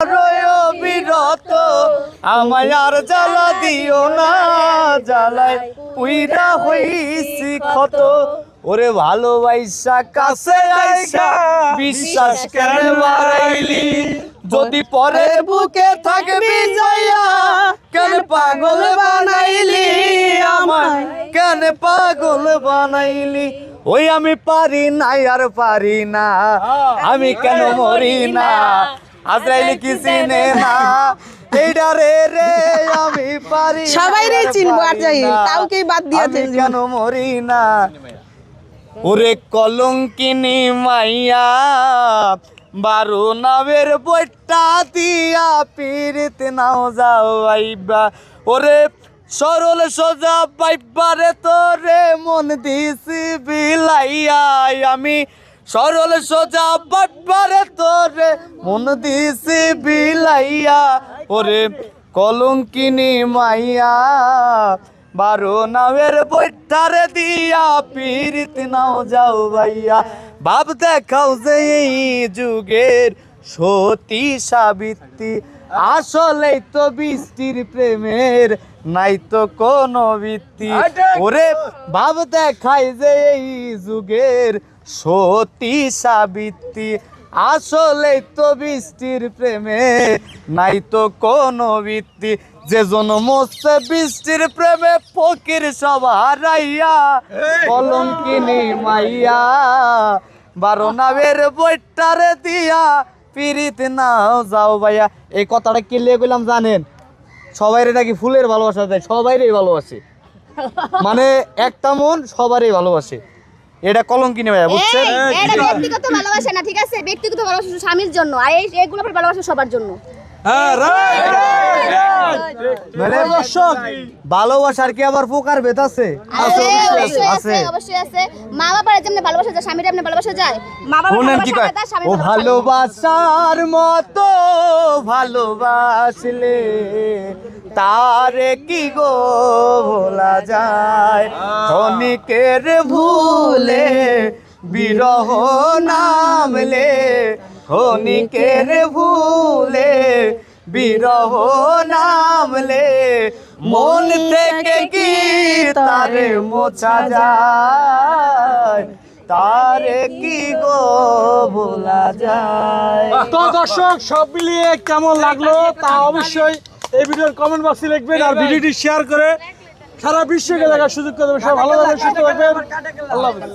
বিরত আমায় আর জ্বালা দিও না, জ্বালায় পুইরা হইছি ক্ষত। ওরে ভালোবাসা কাছে আইসা বিশ্বাস কেন বাড়াইলি, যদি পরে বুকে থাকবি যাইয়া কেন পাগল বানাইলি আমায়, কেন পাগল বানাইলি। ওই আমি পারি না আর পারি না, আমি কেন মরি না, আজরাইল কি চিনে না এইডা রে রে, আমি পারি সবাই রে চিনবো আজরাইল, কাউকে বাদ দিয়ে আমি কেন মরি না। ওরে কলঙ্কিনী মাইয়া বারো নামের বইটা দিয়া পীড়িত নাও যাও আইবা। ওরে সরল সোজা পাইবারে তোরে মন দিছি বিলাইয়া, আমি সরল সোজা পাইবারে তোরে মন দিছি বিলাইয়া। ওরে কলঙ্কিনী মাইয়া বারো নামের বইটারে দিয়া পীড়িত নাও যাও ভাইয়া। ভাব দেখাও যে এই যুগের সতী সাবিত্রী, আসলেই তো বৃষ্টির প্রেমের নাই তো কোনো ভিত্তি। ওরে ভাব দেখাই যে এই যুগের সতী সাবিত্রী, আসলেই তো বৃষ্টির প্রেমে নাই তো কোনো ভিত্তি। যে জন্মছে বৃষ্টির প্রেমে ফকির সব হারাইয়া, কলঙ্কিনী মাইয়া বারো নামের বইটারে দিয়া পীড়িত নাও যাও ভাইয়া। এই কথাটা কি লিয়ে গেলাম জানেন? সবাইরে নাকি ফুলের ভালোবাসা দেয়, সবাইরেই ভালোবাসে, মানে একটা মন সবারই ভালোবাসে। এটা কলঙ্কিনী ভাইয়া, বুঝছেন? এটা ব্যক্তিগত ভালোবাসা না, ঠিক আছে? ব্যক্তিগত ভালোবাসা স্বামীর জন্য, আর এইগুলো ভালোবাসা সবার জন্য। মানে ভালোবাসার কি আবার প্রকার ভেদ আছে? অবশ্যই আছে। মা বাবার যেমন ভালোবাসা যায়, স্বামীর যেমন ভালোবাসা যায়, মা বাবার শুনেন কি কয়, ও ভালোবাসার মতো ভালোবাসলে তারে কি গো ভোলা যায়, ক্ষণিকের ভুলে বিরহ নামলে, ক্ষণিকের ভুলে বিরহ নামলে, মন থেকে কি তারে মোছা যায়, তারে কি গো ভোলা যায়। তো দর্শক সব মিলিয়ে কেমন লাগলো তা অবশ্যই এই ভিডিওর কমেন্ট বক্সে লিখবেন, আর ভিডিওটি শেয়ার করে সারা বিশ্বকে দেখার সুযোগ করে দেবেন। সব ভালো থাকবেন, সুস্থ থাকবেন, আল্লাহ হাফেজ।